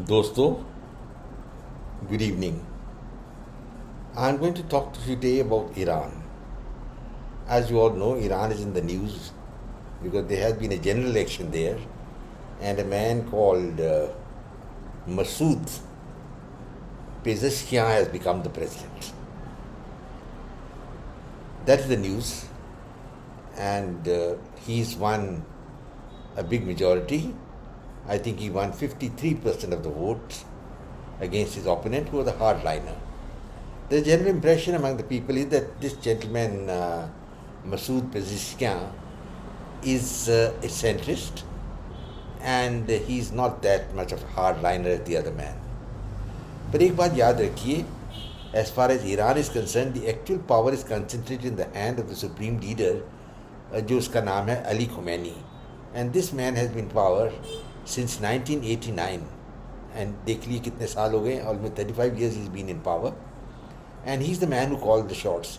Dosto, good evening. I'm going to talk to you today about Iran. As you all know, Iran is in the news because there has been a general election there, and a man called Masoud Pezeshkian has become the president. That is the news, and he's won a big majority. I think he won 53% of the votes against his opponent, who was a hardliner. The general impression among the people is that this gentleman, Masoud Pezeshkian, is a centrist, and he's not that much of a hardliner as the other man. But एक बात याद रखिए, as far as Iran is concerned, the actual power is concentrated in the hand of the supreme leader, जो उसका नाम है Ali Khomani. And this man has been in power since 1989. And देख लिए कितने साल हो गए, almost 35 years he's been in power. And he's the man who called the shots.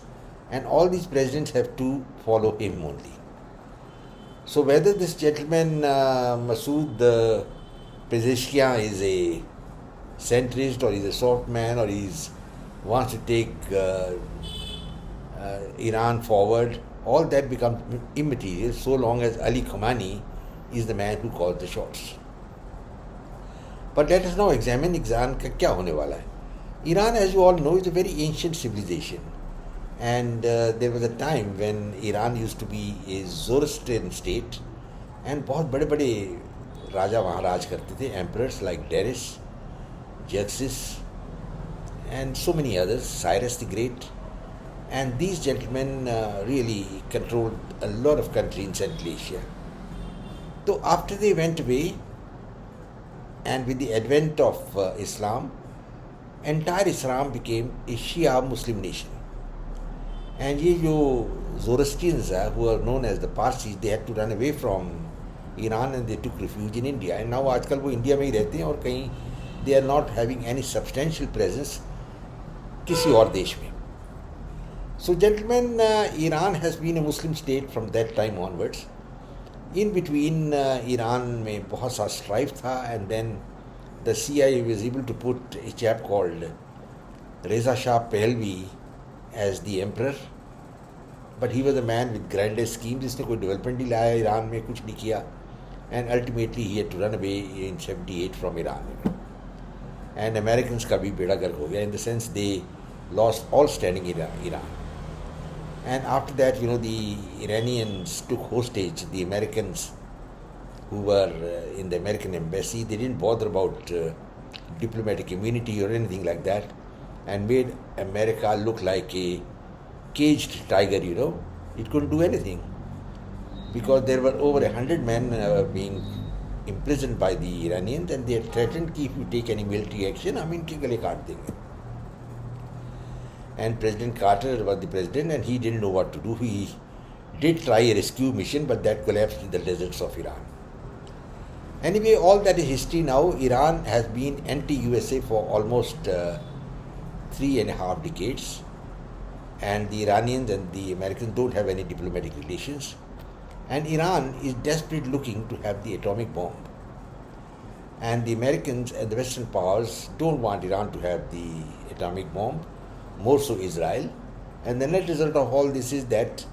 And all these presidents have to follow him only. So whether this gentleman, Masoud Pezeshkian, is a centrist or he's a soft man or he's wants to take Iran forward, all that becomes immaterial so long as Ali Khomani is the man who calls the shots. But let us now examine Iran का क्या होने वाला है. Iran, as you all know, is a very ancient civilization, and there was a time when Iran used to be a Zoroastrian state, and बहुत बड़े बड़े राजा वहाँ राज करते थे, emperors like Darius, Xerxes, and so many others, Cyrus the Great, and these gentlemen really controlled a lot of country in Central Asia. So after they went away, and with the advent of Islam, entire Islam became a Shia Muslim nation. And ये जो Zoroastrians who are known as the Parsis, they had to run away from Iran and they took refuge in India. And now आजकल वो India में ही रहते हैं और कहीं they are not having any substantial presence किसी और देश में. So gentlemen, Iran has been a Muslim state from that time onwards. In between, Iran में बहुत सा strife था, and then the CIA was able to put a chap called Reza Shah Pahlavi as the emperor. But he was a man with grandiose schemes. जिसने कोई development नहीं लाया Iran में, कुछ नहीं किया, and ultimately he had to run away in 78 from Iran. And Americans का भी बेड़ा गर्क हो गया, in the sense they lost all standing in Iran. And after that, the Iranians took hostage the Americans who were in the American embassy. They didn't bother about diplomatic immunity or anything like that, and made America look like a caged tiger, It couldn't do anything because there were over 100 men being imprisoned by the Iranians, and they had threatened कि if you take any military action, हम इनके गले काट देंगे. And President Carter was the president, and he didn't know what to do. He did try a rescue mission, but that collapsed in the deserts of Iran. Anyway, all that is history now. Iran has been anti-USA for almost 3.5 decades, and the Iranians and the Americans don't have any diplomatic relations. And Iran is desperately looking to have the atomic bomb. And the Americans and the Western powers don't want Iran to have the atomic bomb, more so Israel. And the net result of all this is that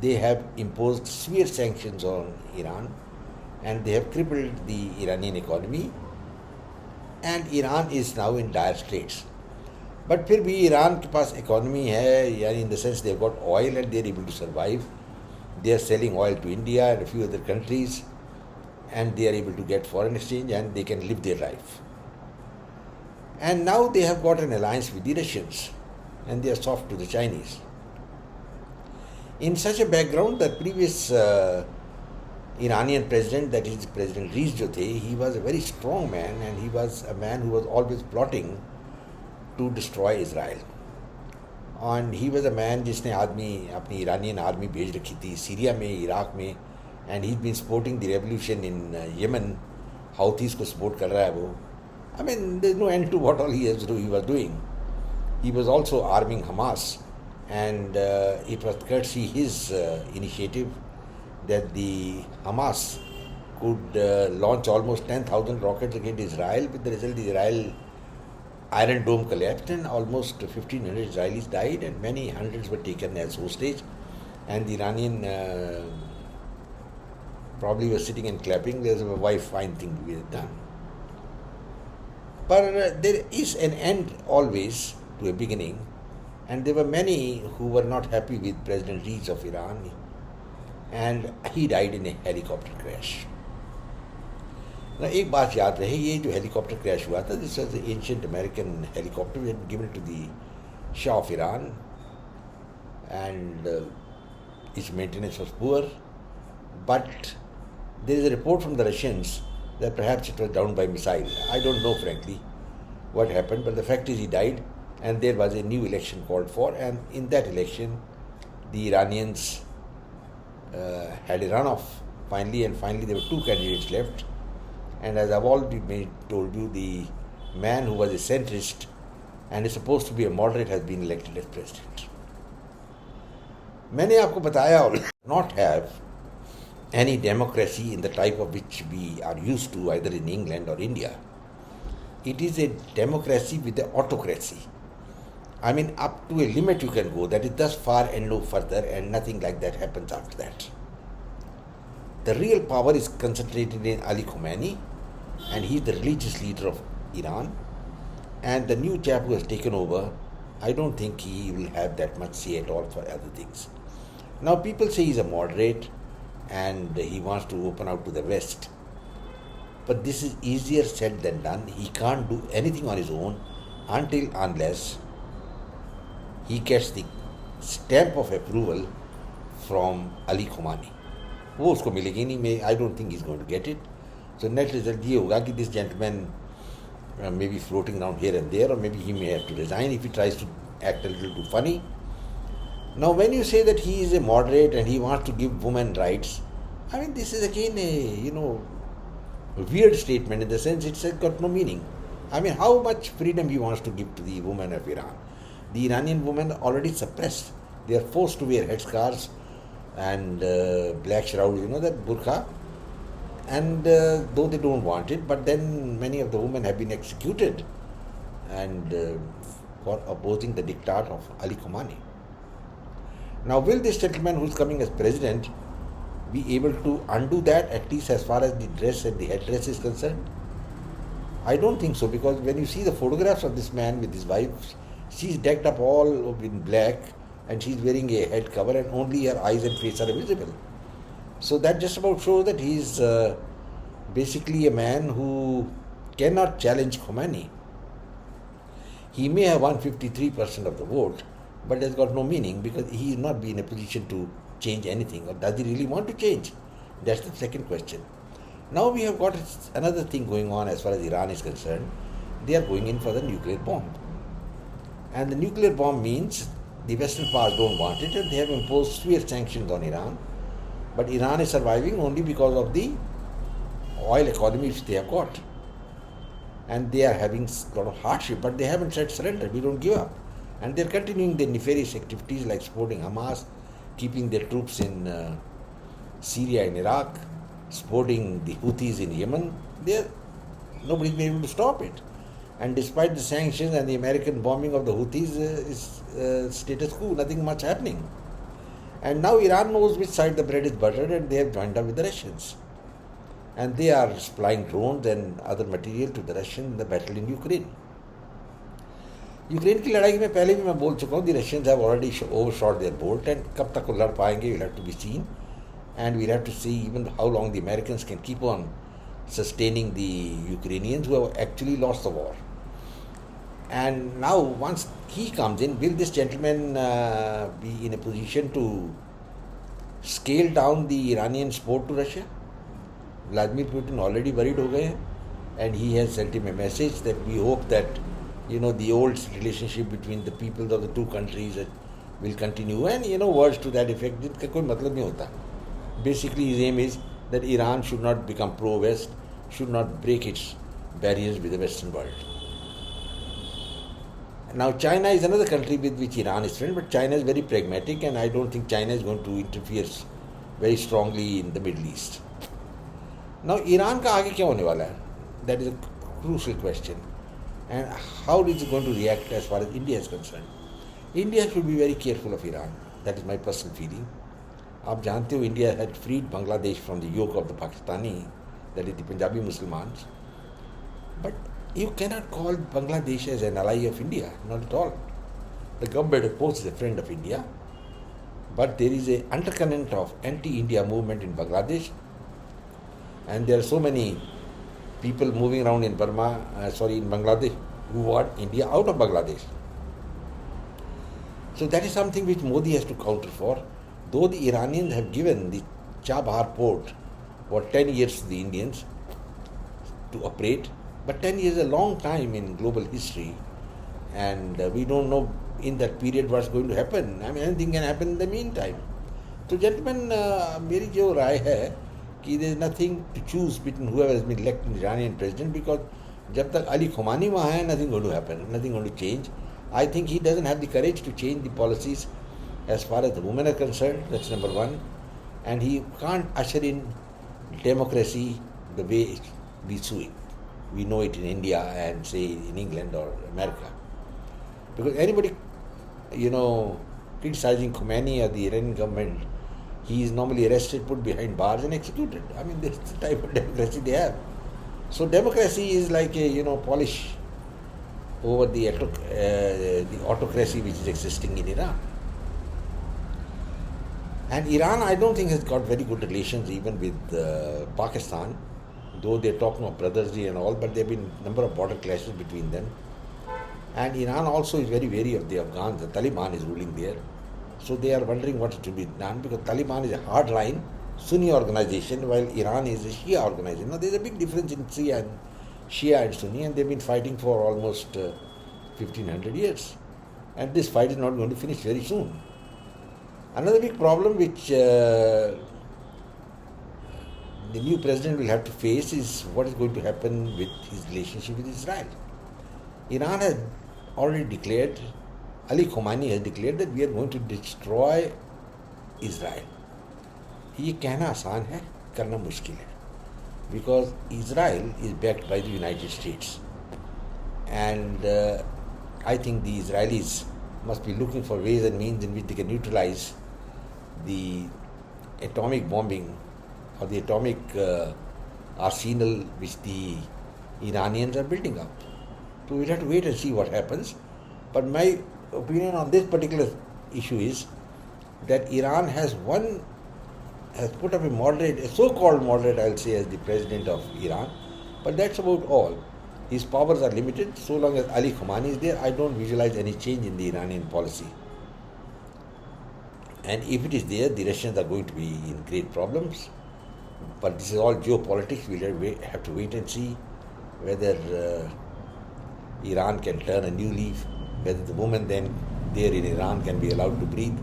they have imposed severe sanctions on Iran, and they have crippled the Iranian economy, and Iran is now in dire straits. But फिर भी Iran के पास economy है, यानी in the sense they've got oil and they're able to survive. They are selling oil to India and a few other countries, and they are able to get foreign exchange and they can live their life. And now they have got an alliance with the Russians, and they are soft to the Chinese. In such a background, the previous Iranian president, that is President Raisi, he was a very strong man, and he was a man who was always plotting to destroy Israel. And he was a man जिसने अपनी Iranian army भेज रखी थी Syria में, Iraq में, and he's been supporting the revolution in Yemen. Houthis को support कर रहा है वो. I mean, there's no end to what all he was doing. He was also arming Hamas, and it was courtesy his initiative that the Hamas could launch almost 10,000 rockets against Israel. With the result, Israel Iron Dome collapsed and almost 1,500 Israelis died and many hundreds were taken as hostage. And the Iranian probably was sitting and clapping. There's a fine thing to be done. But there is an end always to a beginning, and there were many who were not happy with President Raisi of Iran, and he died in a helicopter crash. Now, एक बात याद रहे, ये जो helicopter crash हुआ था, this was the ancient American helicopter we had given to the Shah of Iran, and its maintenance was poor. But there is a report from the Russians that perhaps it was downed by missile. I don't know, frankly, what happened, but the fact is he died, and there was a new election called for, and in that election, the Iranians had a runoff finally, and finally there were two candidates left. And as I've already told you, the man who was a centrist and is supposed to be a moderate has been elected as president. मैंने आपको बताया not have any democracy in the type of which we are used to either in England or India. It is a democracy with an autocracy. I mean, up to a limit you can go, that is thus far and no further, and nothing like that happens after that. The real power is concentrated in Ali Khomani, and he is the religious leader of Iran. And the new chap who has taken over, I don't think he will have that much say at all for other things. Now people say he's a moderate and he wants to open out to the West. But this is easier said than done. He can't do anything on his own unless he gets the stamp of approval from Ali Khomani. वो उसको मिलेगी नहीं. I don't think he's going to get it. So net result ये होगा कि this gentleman may be floating around here and there, or maybe he may have to resign if he tries to act a little too funny. Now when you say that he is a moderate and he wants to give women rights, I mean this is again a weird statement in the sense it's got no meaning. I mean how much freedom he wants to give to the women of Iran. The Iranian women are already suppressed. They are forced to wear headscarves and black shrouds, that burkha, and though they don't want it, but then many of the women have been executed and for opposing the diktat of Ali Khomani. Now will this gentleman who is coming as president be able to undo that, at least as far as the dress and the headdress is concerned? I don't think so, because when you see the photographs of this man with his wife, she's decked up all in black, and she's wearing a head cover and only her eyes and face are visible. So that just about shows that he's basically a man who cannot challenge Khomani. He may have won 53% of the vote, but has got no meaning because he will not be in a position to change anything. Or does he really want to change? That's the second question. Now we have got another thing going on as far as Iran is concerned. They are going in for the nuclear bomb. And the nuclear bomb means the Western powers don't want it, and they have imposed severe sanctions on Iran. But Iran is surviving only because of the oil economy which they have got. And they are having a lot of hardship, but they haven't said surrender, we don't give up. And they are continuing their nefarious activities like supporting Hamas, keeping their troops in Syria and Iraq, supporting the Houthis in Yemen. Nobody's been able to stop it. And despite the sanctions and the American bombing of the Houthis, is status quo, nothing much happening. And now Iran knows which side the bread is buttered, and they have joined up with the Russians. And they are supplying drones and other material to the Russians in the battle in Ukraine. Ukraine की लड़ाई में पहले भी मैं बोल चुका हूँ, the Russians have already overshot their bolt, and कब तक वो लड़ पाएंगे we'll have to be seen, and we'll have to see even how long the Americans can keep on sustaining the Ukrainians who have actually lost the war. And now once he comes in, will this gentleman be in a position to scale down the Iranian support to Russia? Vladimir Putin already worried हो गए हैं, and he has sent him a message that we hope that the old relationship between the peoples of the two countries will continue, and words to that effect. जिनका कोई मतलब नहीं होता. Basically his aim is that Iran should not become pro-West, should not break its barriers with the Western world. Now China is another country with which Iran is friend, but China is very pragmatic, and I don't think China is going to interfere very strongly in the Middle East. Now, Iran का आगे क्या होने वाला है? That is a crucial question. And how is it going to react as far as India is concerned? India should be very careful of Iran. That is my personal feeling. आप जानते हो India had freed Bangladesh from the yoke of the Pakistani, that is the Punjabi Muslimans. But you cannot call Bangladesh as an ally of India, not at all. The government, of course, is a friend of India, but there is an undercurrent of anti-India movement in Bangladesh, and there are so many people moving around in in Bangladesh, who want India out of Bangladesh. So that is something which Modi has to counter for. Though the Iranians have given the Chabahar port for 10 years to the Indians to operate, but 10 years is a long time in global history, and we don't know in that period what's going to happen. I mean, anything can happen in the meantime. So, gentlemen, मेरी जो राय है कि there is nothing to choose between whoever has been elected Iranian president, because जब तक Ali Khomani वहाँ है, nothing going to happen, nothing going to change. I think he doesn't have the courage to change the policies as far as the women are concerned. That's number one. And he can't usher in democracy the way we know it in India and say in England or America. Because anybody, criticizing Khomani or the Iranian government, he is normally arrested, put behind bars and executed. I mean, that's the type of democracy they have. So democracy is like a, polish over the autocracy which is existing in Iran. And Iran, I don't think, has got very good relations even with Pakistan, though they're talking of brotherly and all, but there have been a number of border clashes between them. And Iran also is very wary of the Afghans. The Taliban is ruling there. So they are wondering what to be done, because Taliban is a hardline Sunni organization, while Iran is a Shia organization. Now, there's a big difference in Shia and Sunni, and they've been fighting for almost 1500 years. And this fight is not going to finish very soon. Another big problem which the new president will have to face is what is going to happen with his relationship with Israel. Iran has already declared, Ali Khomani has declared that we are going to destroy Israel. ये कहना आसान है, करना मुश्किल है, because Israel is backed by the United States, and I think the Israelis must be looking for ways and means in which they can neutralize the atomic bombing or the atomic arsenal which the Iranians are building up. So we'll have to wait and see what happens. But my opinion on this particular issue is that Iran has put up a so-called moderate, I'll say, as the president of Iran, but that's about all. His powers are limited. So long as Ali Khomani is there, I don't visualize any change in the Iranian policy. And if it is there, the Russians are going to be in great problems. But this is all geopolitics. We'll have to wait and see whether Iran can turn a new leaf, whether the women then there in Iran can be allowed to breathe.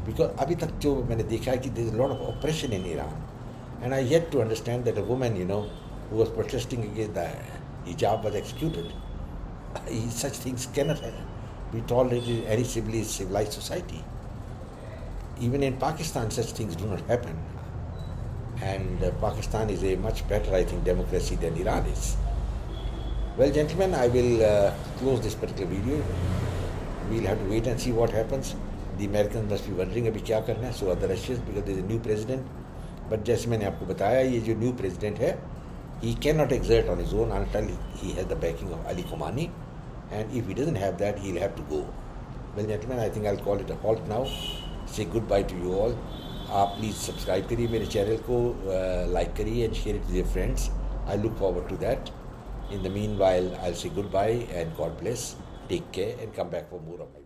Because अभी तक जो मैंने देखा है कि there is a lot of oppression in Iran, and I yet to understand that a woman, who was protesting against the hijab was executed. Such things cannot be tolerated in any civilized society. Even in Pakistan, such things do not happen. And Pakistan is a much better, I think, democracy than Iran is. Well, gentlemen, I will close this particular video. We'll have to wait and see what happens. The Americans must be wondering अभी क्या करना है. So are the Russians, because there is a new president. But जैसे मैंने आपको बताया, ये जो new president है, he cannot exert on his own until he has the backing of Ali Khomani. And if he doesn't have that, he'll have to go. Well, gentlemen, I think I'll call it a halt now. Say goodbye to you all. आप please subscribe करिए मेरे channel को, like करिए and share it with your friends. I look forward to that. In the meanwhile, I'll say goodbye and God bless. Take care and come back for more of my